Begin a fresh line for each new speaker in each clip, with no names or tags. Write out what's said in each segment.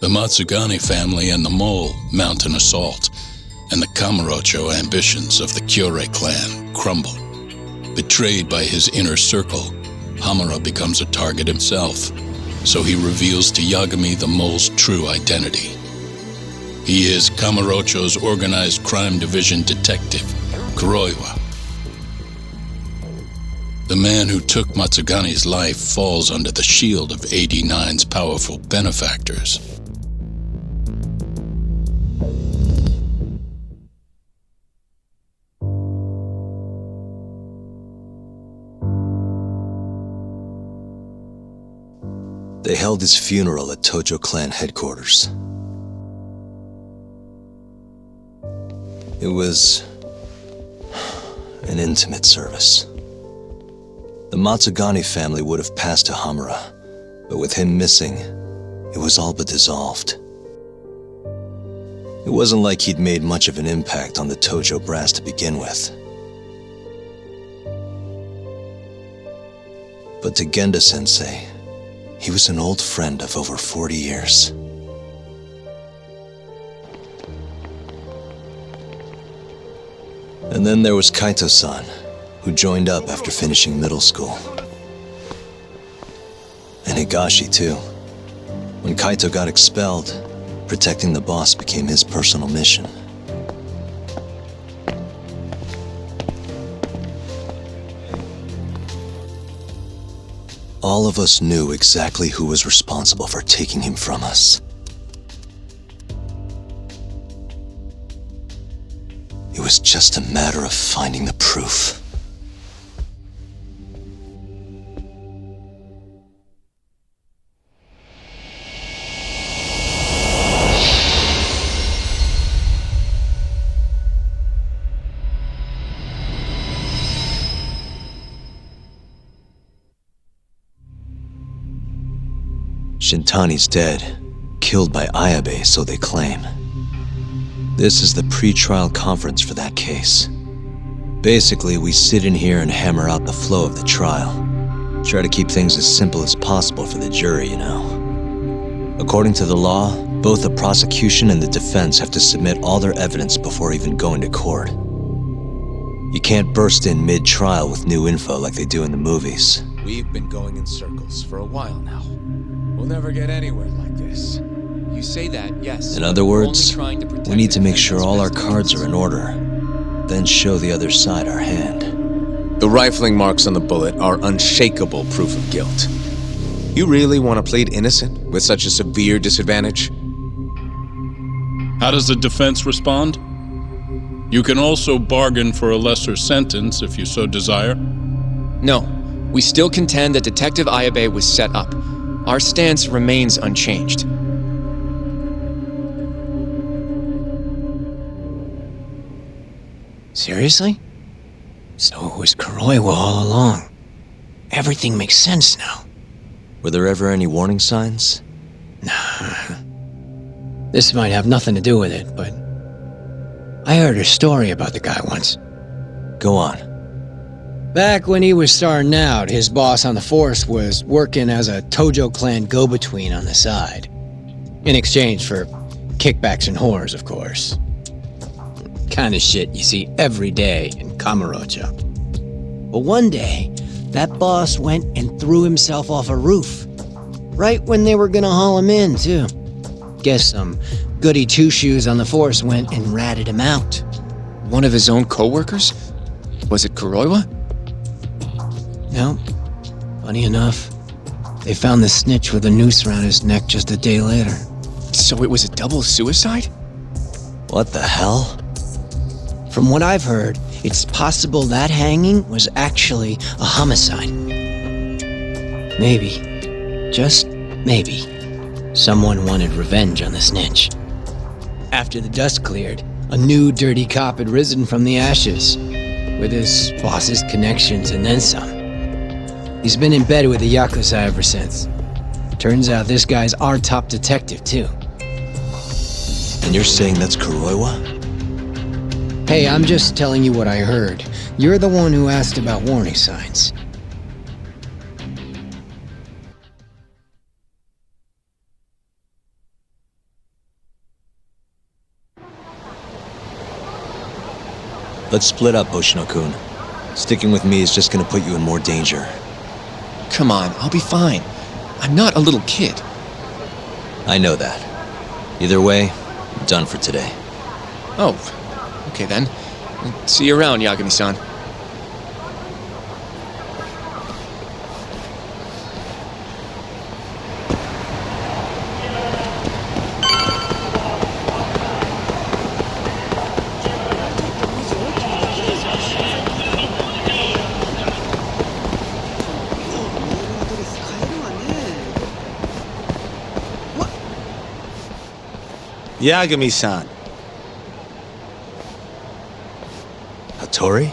The Matsugane family and the Mole mount an assault, and the Kamurocho ambitions of the Kyorei clan crumble. Betrayed by his inner circle, Hamura becomes a target himself, so he reveals to Yagami the Mole's true identity. He is Kamurocho's organized crime division detective, Kuroiwa. The man who took Matsugane's life falls under the shield of 89's powerful benefactors.
They held his funeral at Tojo clan headquarters. It was an intimate service. The Matsugane family would have passed to Hamura, but with him missing, it was all but dissolved. It wasn't like he'd made much of an impact on the Tojo brass to begin with. But to Genda-sensei, he was an old friend of over 40 years. And then there was Kaito-san, who joined up after finishing middle school. And Higashi, too. When Kaito got expelled, protecting the boss became his personal mission. All of us knew exactly who was responsible for taking him from us. It was just a matter of finding the proof. Shintani's dead, killed by Ayabe, so they claim. This is the pre-trial conference for that case. Basically, we sit in here and hammer out the flow of the trial. Try to keep things as simple as possible for the jury, you know. According to the law, both the prosecution and the defense have to submit all their evidence before even going to court. You can't burst in mid-trial with new info like they do in the movies.
We've been going in circles for a while now. We'll never get anywhere like this. You say that, yes.
In other words, we need to make sure all our cards are in order, then show the other side our hand.
The rifling marks on the bullet are unshakable proof of guilt. You really want to plead innocent with such a severe disadvantage?
How does the defense respond? You can also bargain for a lesser sentence if you so desire.
No, we still contend that Detective Ayabe was set up. Our stance remains unchanged.
Seriously? So it was Kuroiwa all along. Everything makes sense now.
Were there ever any warning signs?
Nah. This might have nothing to do with it, but I heard a story about the guy once.
Go on.
Back when he was starting out, his boss on the force was working as a Tojo clan go-between on the side. In exchange for kickbacks and whores, of course. Kind of shit you see every day in Kamurocho. But one day, that boss went and threw himself off a roof. Right when they were gonna haul him in, too. Guess some goody two-shoes on the force went and ratted him out.
One of his own co-workers? Was it Kuroiwa?
No. Funny enough, they found the snitch with a noose around his neck just a day later.
So it was a double suicide?
What the hell?
From what I've heard, it's possible that hanging was actually a homicide. Maybe, just maybe, someone wanted revenge on the snitch. After the dust cleared, a new dirty cop had risen from the ashes, with his boss's connections and then some. He's been in bed with the Yakuza ever since. Turns out this guy's our top detective, too.
And you're saying that's Kuroiwa?
Hey, I'm just telling you what I heard. You're the one who asked about warning signs.
Let's split up, Hoshino-kun. Sticking with me is just gonna put you in more danger.
Come on, I'll be fine. I'm not a little kid.
I know that. Either way, I'm done for today.
Oh, okay then. See you around, Yagami-san.
Yagami-san.
Hattori?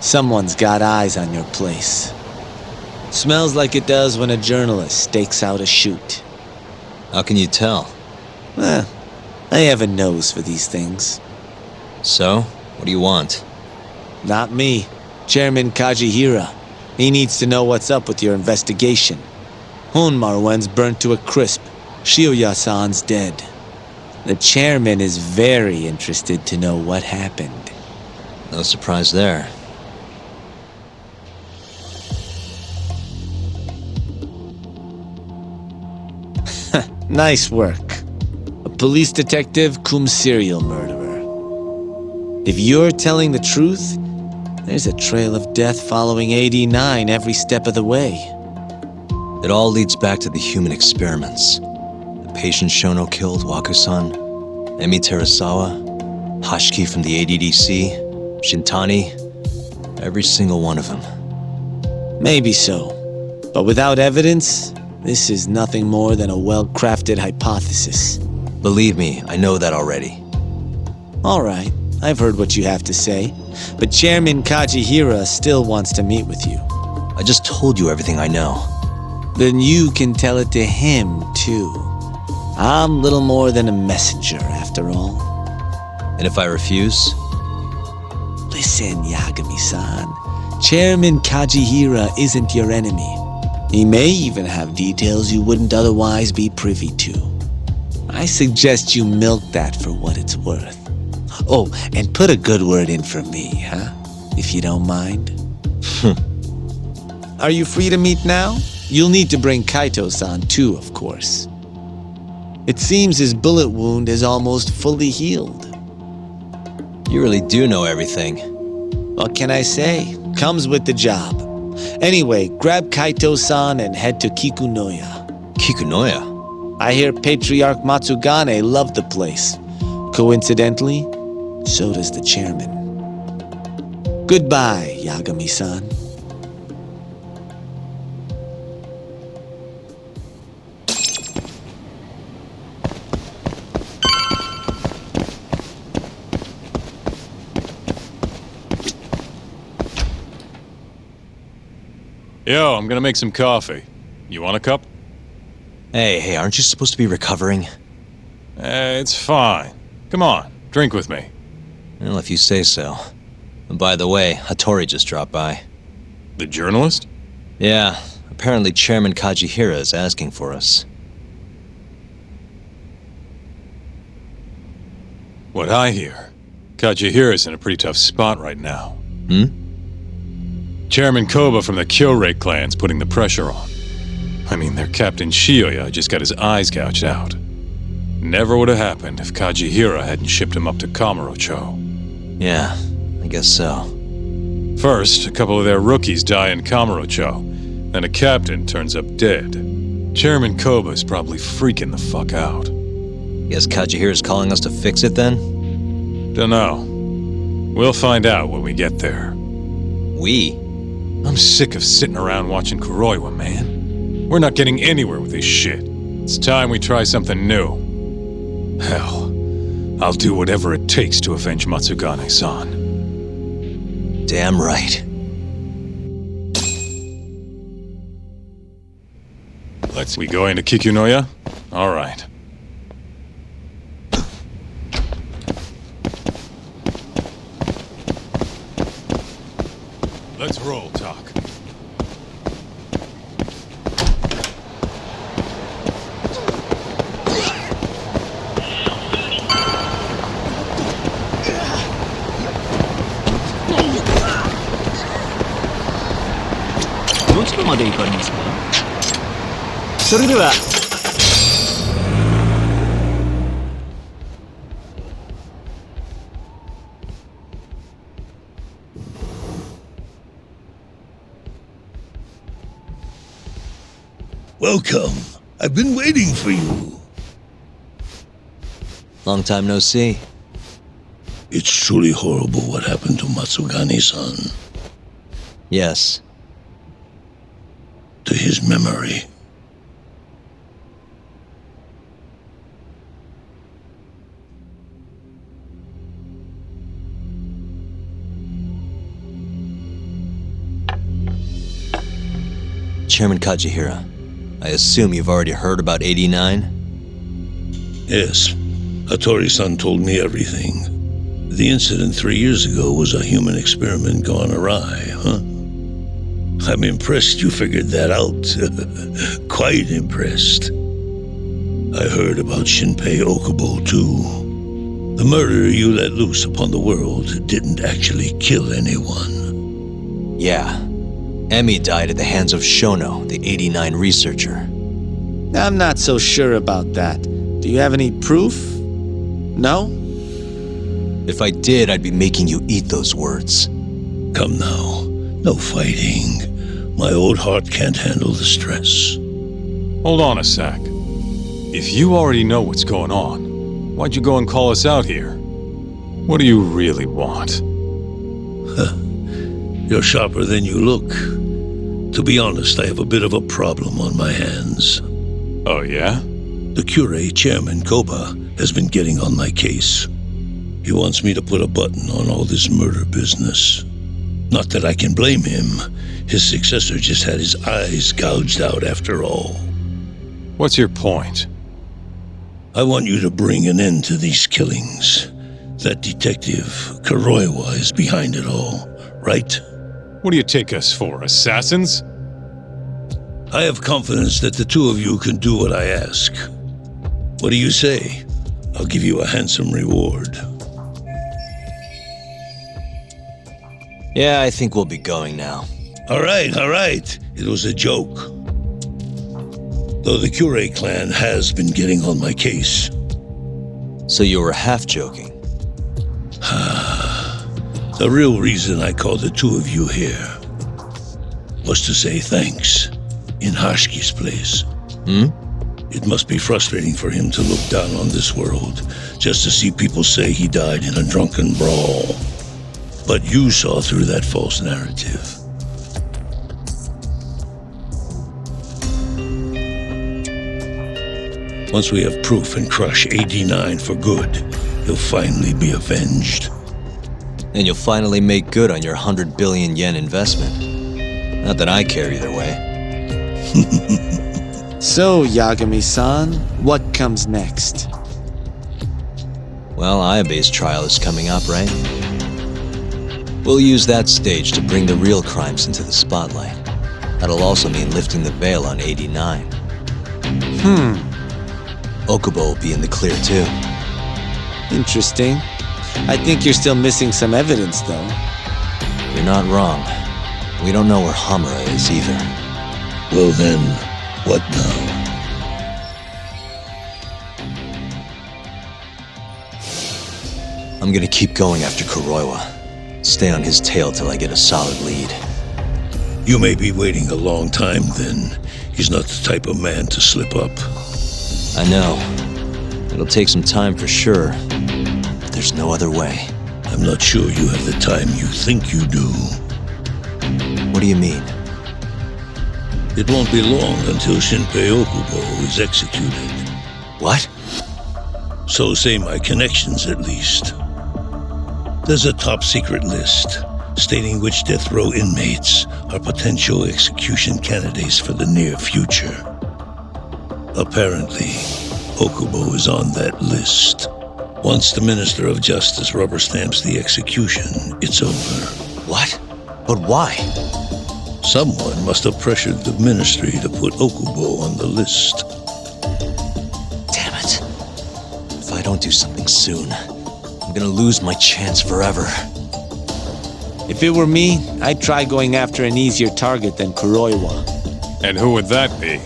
Someone's got eyes on your place. Smells like it does when a journalist stakes out a shoot.
How can you tell?
I have a nose for these things.
So, what do you want?
Not me. Chairman Kajihira. He needs to know what's up with your investigation. Honmarwen's burnt to a crisp. Shioya-san's dead. The chairman is very interested to know what happened.
No surprise there.
Nice work. A police detective cum serial murderer. If you're telling the truth, there's a trail of death following 89 every step of the way.
It all leads back to the human experiments. The patient Shono killed, Waku-san, Emi Terasawa, Hashiki from the ADDC, Shintani, every single one of them.
Maybe so. But without evidence, this is nothing more than a well-crafted hypothesis.
Believe me, I know that already.
All right, I've heard what you have to say, but Chairman Kajihira still wants to meet with you.
I just told you everything I know.
Then you can tell it to him, too. I'm little more than a messenger, after all.
And if I refuse?
Listen, Yagami-san. Chairman Kajihira isn't your enemy. He may even have details you wouldn't otherwise be privy to. I suggest you milk that for what it's worth. Oh, and put a good word in for me, huh? If you don't mind. Are you free to meet now? You'll need to bring Kaito-san too, of course. It seems his bullet wound is almost fully healed.
You really do know everything.
What can I say? Comes with the job. Anyway, grab Kaito-san and head to Kikunoya.
Kikunoya?
I hear Patriarch Matsugane loved the place. Coincidentally, so does the chairman. Goodbye, Yagami-san.
Yo, I'm gonna make some coffee. You want a cup?
Hey, aren't you supposed to be recovering?
It's fine. Come on, drink with me.
Well, if you say so. And by the way, Hattori just dropped by.
The journalist?
Yeah, apparently Chairman Kajihira is asking for us.
What I hear, Kajihira's in a pretty tough spot right now. Chairman Koba from the Kyorei clan's putting the pressure on. I mean, their Captain Shioya just got his eyes gouged out. Never would have happened if Kajihira hadn't shipped him up to Kamurocho.
Yeah, I guess so.
First, a couple of their rookies die in Kamurocho, then a captain turns up dead. Chairman Koba's probably freaking the fuck out.
Guess Kajihira's calling us to fix it then?
Dunno. We'll find out when we get there.
We?
I'm sick of sitting around watching Kuroiwa, man. We're not getting anywhere with this shit. It's time we try something new. Hell, I'll do whatever it takes to avenge Matsugane-san.
Damn right.
We going to Kikunoya? All right. Let's roll, Talk.
ちらまで行かれますか？それでは。
Welcome. I've been waiting for you.
Long time no see.
It's truly horrible what happened to Matsugane-san.
Yes.
To his memory.
Chairman Kajihira, I assume you've already heard about 89?
Yes. Hattori-san told me everything. The incident 3 years ago was a human experiment gone awry, huh? I'm impressed you figured that out. Quite impressed. I heard about Shinpei Okubo, too. The murderer you let loose upon the world didn't actually kill anyone.
Yeah. Emi died at the hands of Shono, the 89 researcher.
I'm not so sure about that. Do you have any proof? No?
If I did, I'd be making you eat those words.
Come now. No fighting. My old heart can't handle the stress.
Hold on a sec. If you already know what's going on, why'd you go and call us out here? What do you really want?
You're sharper than you look. To be honest, I have a bit of a problem on my hands.
Oh, yeah?
The Cure, Chairman Koba, has been getting on my case. He wants me to put a button on all this murder business. Not that I can blame him. His successor just had his eyes gouged out after all.
What's your point?
I want you to bring an end to these killings. That detective, Kuroiwa, is behind it all, right?
What do you take us for, assassins?
I have confidence that the two of you can do what I ask. What do you say? I'll give you a handsome reward.
Yeah, I think we'll be going now.
All right. It was a joke. Though the Cure clan has been getting on my case.
So you were half joking?
The real reason I called the two of you here was to say thanks in Hashki's place. It must be frustrating for him to look down on this world just to see people say he died in a drunken brawl. But you saw through that false narrative. Once we have proof and crush AD9 for good, he'll finally be avenged.
And you'll finally make good on your 100 billion yen investment. Not that I care either way.
So, Yagami-san, what comes next?
Well, Ayabe's trial is coming up, right? We'll use that stage to bring the real crimes into the spotlight. That'll also mean lifting the veil on 89. Okubo will be in the clear too.
Interesting. I think you're still missing some evidence, though.
You're not wrong. We don't know where Hamura is either.
Well then, what now?
I'm gonna keep going after Kuroiwa. Stay on his tail till I get a solid lead.
You may be waiting a long time then. He's not the type of man to slip up.
I know. It'll take some time for sure. But there's no other way.
I'm not sure you have the time you think you do.
What do you mean?
It won't be long until Shinpei Okubo is executed.
What?
So say my connections at least. There's a top secret list stating which death row inmates are potential execution candidates for the near future. Apparently, Okubo is on that list. Once the Minister of Justice rubber stamps the execution, it's over.
What? But why?
Someone must have pressured the ministry to put Okubo on the list.
Damn it. If I don't do something soon, I'm gonna lose my chance forever.
If it were me, I'd try going after an easier target than Kuroiwa.
And who would that be?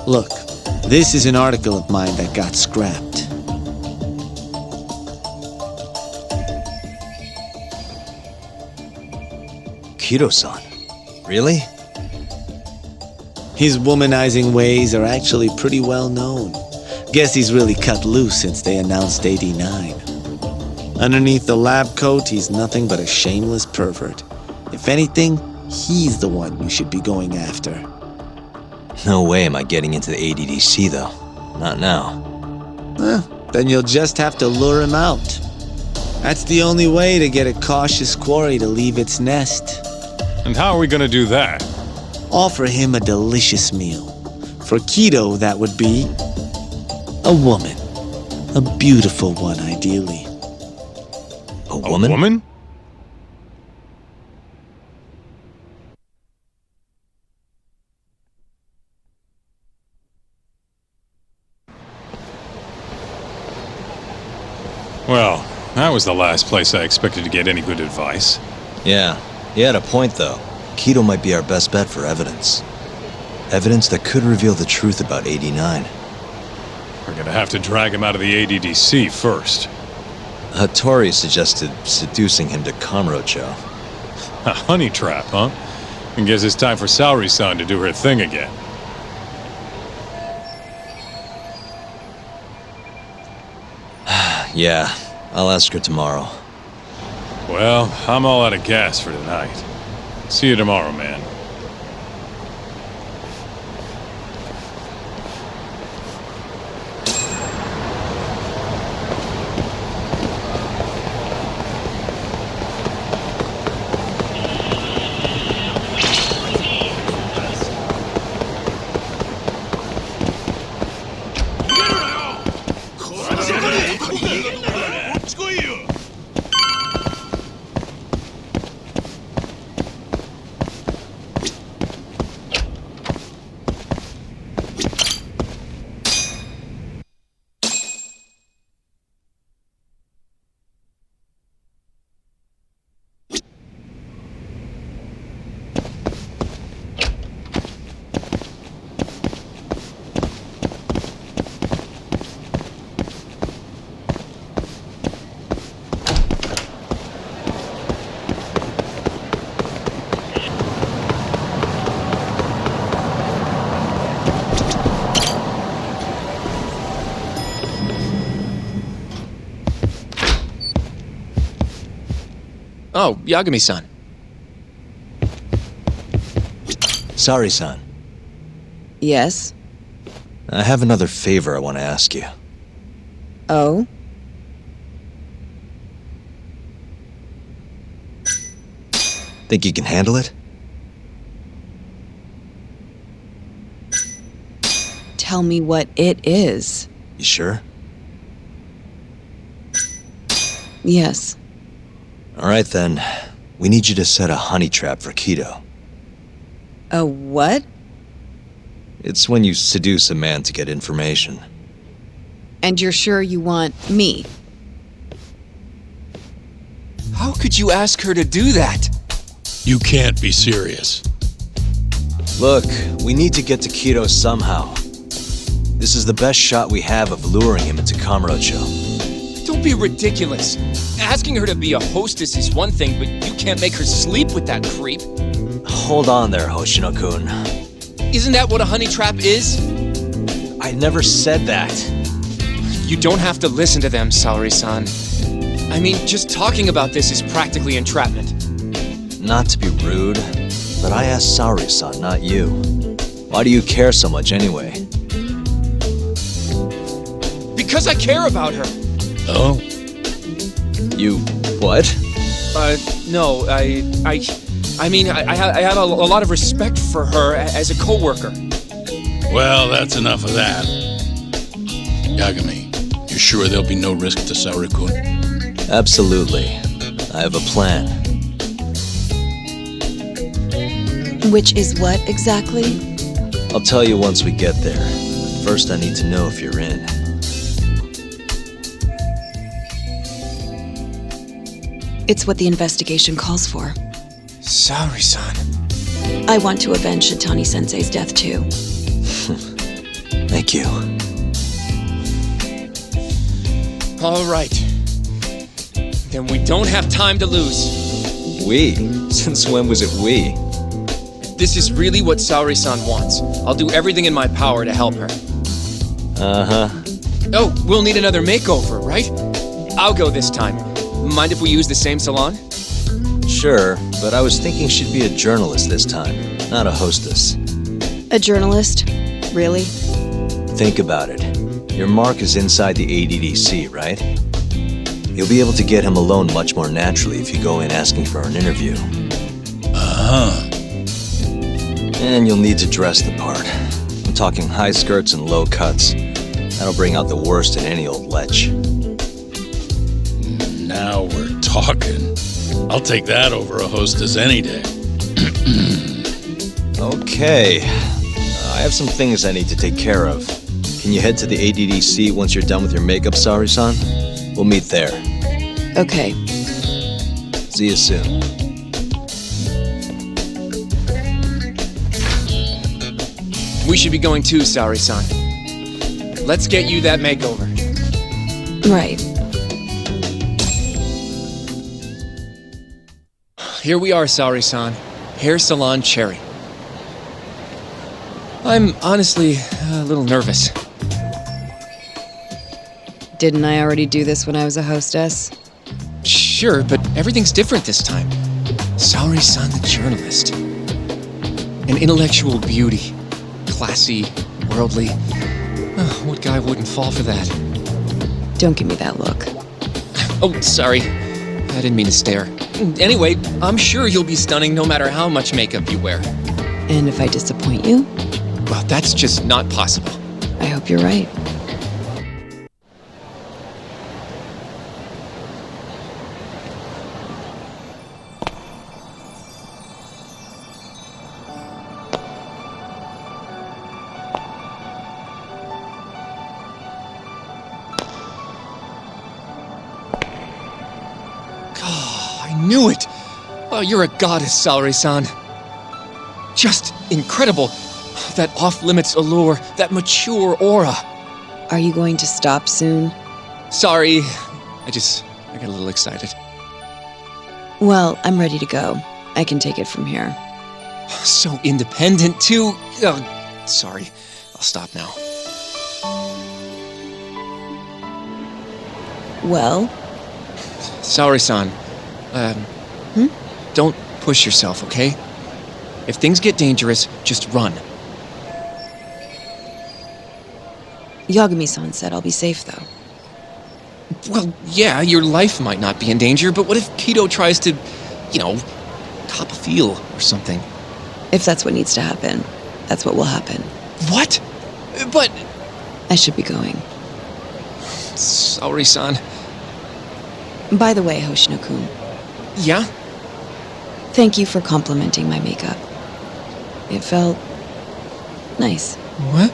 Look, this is an article of mine that got scrapped.
Kido-san. Really?
His womanizing ways are actually pretty well known. Guess he's really cut loose since they announced 89. Underneath the lab coat, he's nothing but a shameless pervert. If anything, he's the one you should be going after.
No way am I getting into the ADDC, though. Not now.
Then you'll just have to lure him out. That's the only way to get a cautious quarry to leave its nest.
And how are we gonna do that?
Offer him a delicious meal. For Kido, that would be a woman. A beautiful one, ideally.
A woman?
A woman? Well, that was the last place I expected to get any good advice.
Yeah, he had a point, though. Kido might be our best bet for evidence. Evidence that could reveal the truth about 89.
We're gonna have to drag him out of the ADDC first.
Hattori suggested seducing him to Kamurocho.
A honey trap, huh? I guess it's time for Saori-san to do her thing again.
Yeah, I'll ask her tomorrow.
Well, I'm all out of gas for tonight. See you tomorrow, man.
Oh, Yagami-san.
Saori-san,
Yes?
I have another favor I want to ask you.
Oh?
Think you can handle it?
Tell me what it is.
You sure?
Yes.
All right, then. We need you to set a honey trap for Kido.
A what?
It's when you seduce a man to get information.
And you're sure you want me?
How could you ask her to do that?
You can't be serious.
Look, we need to get to Kido somehow. This is the best shot we have of luring him into Kamurocho.
Don't be ridiculous. Asking her to be a hostess is one thing, but you can't make her sleep with that creep.
Hold on there, Hoshino-kun.
Isn't that what a honey trap is?
I never said that.
You don't have to listen to them, Saori-san. I mean, just talking about this is practically entrapment.
Not to be rude, but I asked Saori-san, not you. Why do you care so much anyway?
Because I care about her.
Oh?
You... what?
No, I mean, I have a lot of respect for her as a co-worker.
Well, that's enough of that. Yagami, you sure there'll be no risk to Saori-kun?
Absolutely. I have a plan.
Which is what exactly?
I'll tell you once we get there. First, I need to know if you're in.
It's what the investigation calls for.
Sorry-san.
I want to avenge Shitani-sensei's death too.
Thank you.
All right. Then we don't have time to lose.
We? Since when was it we?
This is really what Saori-san wants. I'll do everything in my power to help her.
Uh-huh.
Oh, we'll need another makeover, right? I'll go this time. Mind if we use the same salon?
Sure, but I was thinking she'd be a journalist this time, not a hostess.
A journalist? Really?
Think about it. Your mark is inside the ADDC, right? You'll be able to get him alone much more naturally if you go in asking for an interview.
Uh-huh.
And you'll need to dress the part. I'm talking high skirts and low cuts. That'll bring out the worst in any old lech.
Now we're talking. I'll take that over a hostess any day.
Okay. I have some things I need to take care of. Can you head to the ADDC once you're done with your makeup, Saori-san? We'll meet there.
Okay.
See you soon.
We should be going too, Saori-san. Let's get you that makeover.
Right.
Here we are, Saori-san. Hair Salon Cherry. I'm honestly a little nervous.
Didn't I already do this when I was a hostess?
Sure, but everything's different this time. Saori-san the journalist. An intellectual beauty. Classy, worldly. Oh, what guy wouldn't fall for that?
Don't give me that look.
Oh, sorry. I didn't mean to stare. Anyway, I'm sure you'll be stunning no matter how much makeup you wear.
And if I disappoint you?
Well, that's just not possible.
I hope you're right.
I knew it! Oh, you're a goddess, Saori-san. Just incredible. That off-limits allure, that mature aura.
Are you going to stop soon?
Sorry, I got a little excited.
Well, I'm ready to go. I can take it from here.
So independent, too. Oh, sorry, I'll stop now.
Well?
Saori-san, don't push yourself, okay? If things get dangerous, just run.
Yagami-san said I'll be safe, though.
Well, yeah, your life might not be in danger, but what if Kido tries to, cop a feel or something?
If that's what needs to happen, that's what will happen.
What? But...
I should be going.
Saori-san.
By the way, Hoshino-kun.
Yeah?
Thank you for complimenting my makeup. It felt... nice.
What?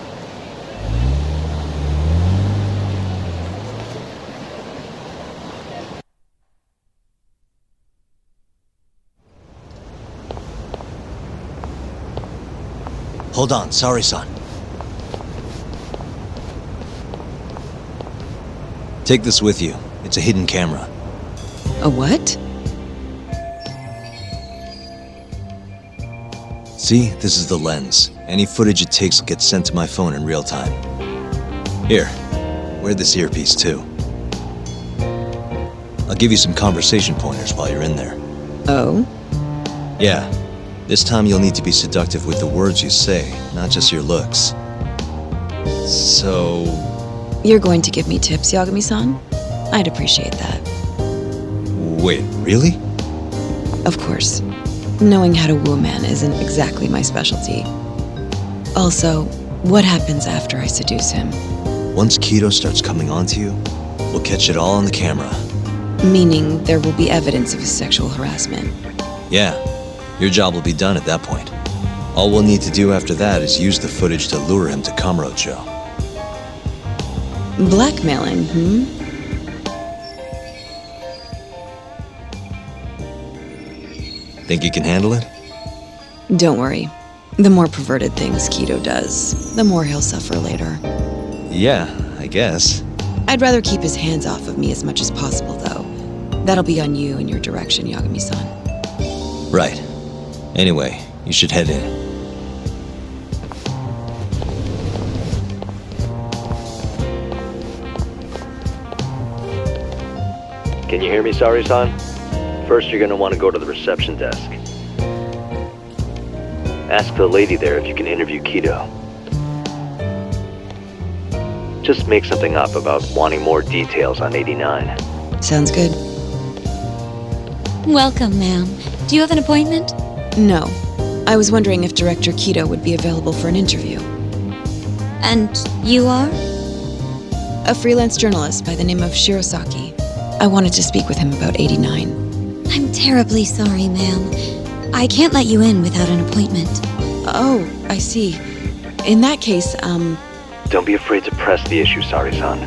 Hold on, Saori-san. Take this with you. It's a hidden camera.
A what?
See, this is the lens. Any footage it takes will get sent to my phone in real time. Here, wear this earpiece too. I'll give you some conversation pointers while you're in there.
Oh?
Yeah, this time you'll need to be seductive with the words you say, not just your looks. So...
You're going to give me tips, Yagami-san? I'd appreciate that.
Wait, really?
Of course. Knowing how to woo a man isn't exactly my specialty. Also, what happens after I seduce him?
Once Kido starts coming on to you, we'll catch it all on the camera.
Meaning there will be evidence of his sexual harassment.
Yeah, your job will be done at that point. All we'll need to do after that is use the footage to lure him to Kamurocho.
Blackmailing,
Think you can handle it?
Don't worry. The more perverted things Kido does, the more he'll suffer later.
Yeah, I guess.
I'd rather keep his hands off of me as much as possible, though. That'll be on you and your direction, Yagami-san.
Right. Anyway, you should head in.
Can you hear me, Sari-san? First, you're gonna want to go to the reception desk. Ask the lady there if you can interview Kido. Just make something up about wanting more details on 89.
Sounds good.
Welcome, ma'am. Do you have an appointment?
No. I was wondering if Director Kido would be available for an interview.
And you are?
A freelance journalist by the name of Shirosaki. I wanted to speak with him about 89.
I'm terribly sorry, ma'am. I can't let you in without an appointment.
Oh, I see. In that case,
Don't be afraid to press the issue, Sari-san.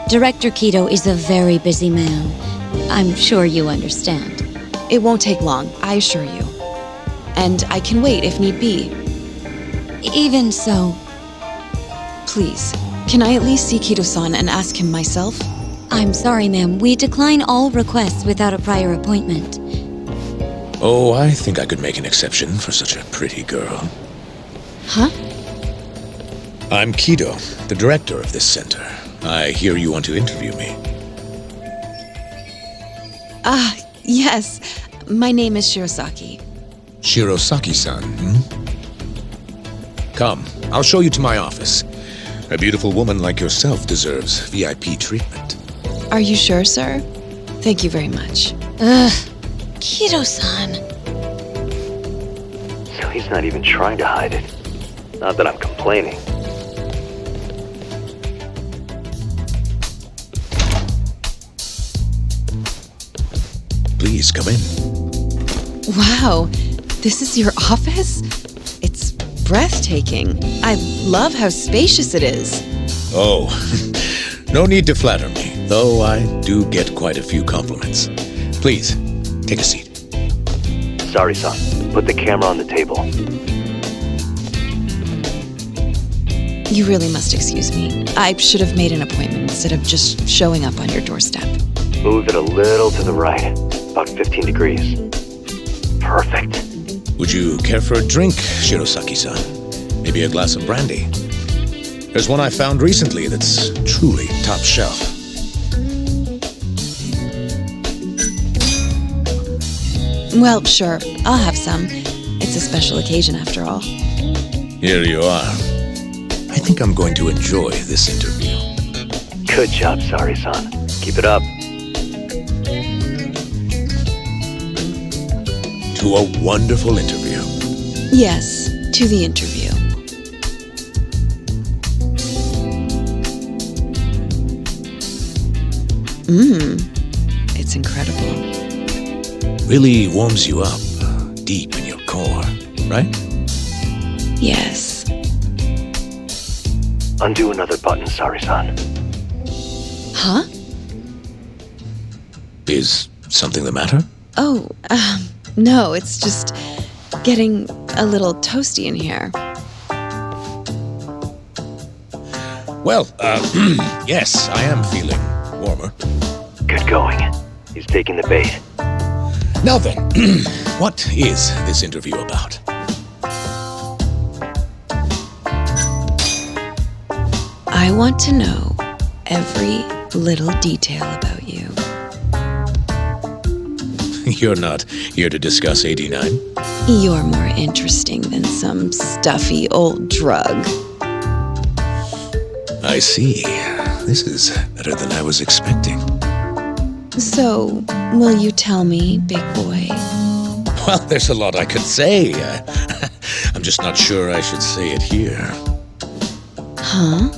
Director Kido is a very busy man. I'm sure you understand.
It won't take long, I assure you. And I can wait if need be.
Even so,
Please, can I at least see Kido-san and ask him myself?
I'm sorry, ma'am. We decline all requests without a prior appointment.
Oh, I think I could make an exception for such a pretty girl.
Huh?
I'm Kido, the director of this center. I hear you want to interview me.
Ah, yes. My name is Shirosaki.
Shirosaki-san, Come, I'll show you to my office. A beautiful woman like yourself deserves VIP treatment.
Are you sure, sir? Thank you very much.
Kido-san.
So he's not even trying to hide it. Not that I'm complaining.
Please come in.
Wow, this is your office? It's breathtaking. I love how spacious it is.
Oh, no need to flatter me, though I do get quite a few compliments. Please, take a seat.
Sari-san, put the camera on the table.
You really must excuse me. I should have made an appointment instead of just showing up on your doorstep.
Move it a little to the right, about 15 degrees. Perfect.
Would you care for a drink, Shirosaki-san? Maybe a glass of brandy? There's one I found recently that's truly top shelf.
Well, sure, I'll have some. It's a special occasion after all.
Here you are. I think I'm going to enjoy this interview.
Good job, Sari-san. Keep it up.
To a wonderful interview.
Yes, to the interview. It's incredible.
Really warms you up, deep in your core, right?
Yes.
Undo another button, Sari-san.
Huh?
Is something the matter?
Oh, no, it's just getting a little toasty in here.
Well, yes, I am feeling warmer.
Good going. He's taking the bait.
Now then, what is this interview about?
I want to know every little detail about you.
You're not here to discuss 89?
You're more interesting than some stuffy old drug.
I see. This is better than I was expecting.
So, will you tell me, big boy?
Well, there's a lot I could say. I'm just not sure I should say it here.
Huh?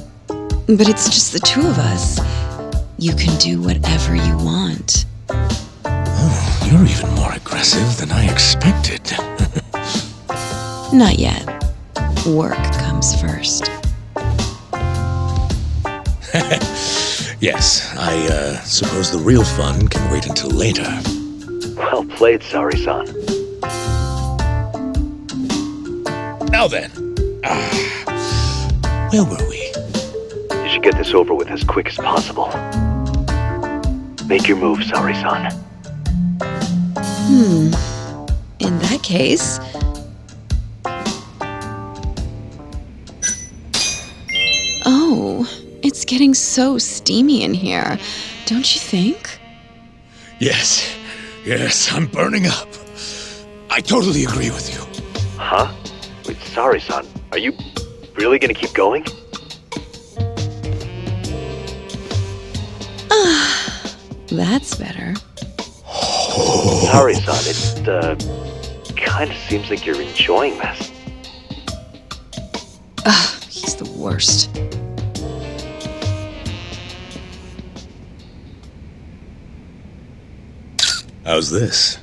But it's just the two of us. You can do whatever you want.
Oh, you're even more aggressive than I expected.
Not yet. Work comes first.
Yes, I suppose the real fun can wait until later.
Well played, Saori-san.
Now then. Where were we?
You should get this over with as quick as possible. Make your move, Saori-san.
In that case... Oh, it's getting so steamy in here, don't you think?
Yes, I'm burning up. I totally agree with you.
Huh? Wait, Saori-san, are you really gonna keep going?
That's better.
Saori-san, it kinda seems like you're enjoying this.
He's the worst.
How's this?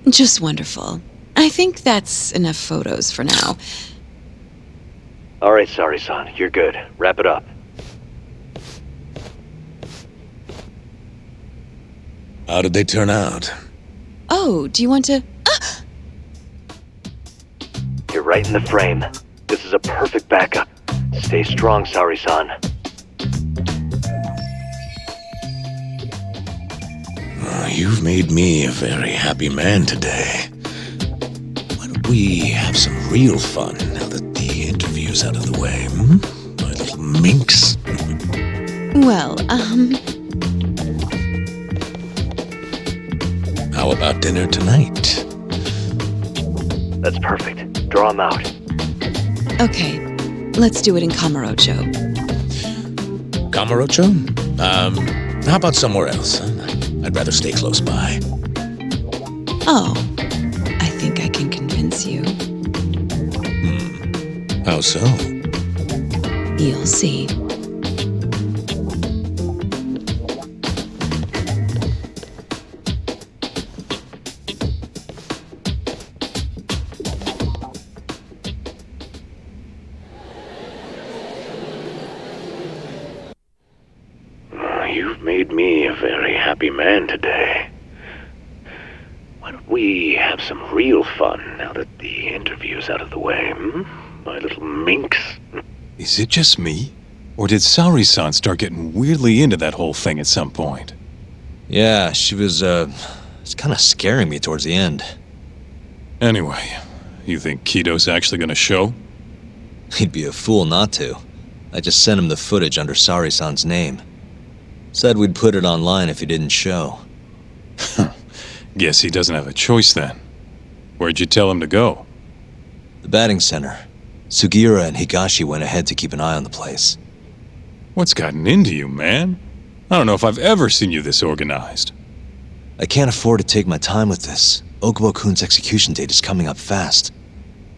Just wonderful. I think that's enough photos for now.
Alright, Saori-san, you're good. Wrap it up.
How did they turn out?
Oh, do you want to...
You're right in the frame. This is a perfect backup. Stay strong, Saori-san.
You've made me a very happy man today. Why don't we have some real fun now that the interview's out of the way, My little minx.
Well,
How about dinner tonight?
That's perfect. Draw him out.
okay. Let's do it in Kamurocho.
Kamurocho? How about somewhere else? I'd rather stay close by.
Oh, I think I can convince you.
How so?
You'll see.
You've made me a very happy man today. Why don't we have some real fun now that the interview's out of the way, My little minx.
Is it just me? Or did Saori-san start getting weirdly into that whole thing at some point?
Yeah, she was, it's kind of scaring me towards the end.
Anyway, you think Kido's actually gonna show?
He'd be a fool not to. I just sent him the footage under Saori-san's name. Said we'd put it online if he didn't show.
Guess he doesn't have a choice then. Where'd you tell him to go?
The batting center. Sugiura and Higashi went ahead to keep an eye on the place.
What's gotten into you, man? I don't know if I've ever seen you this organized.
I can't afford to take my time with this. Okubo-kun's execution date is coming up fast.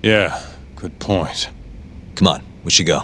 Yeah, good point.
Come on, we should go.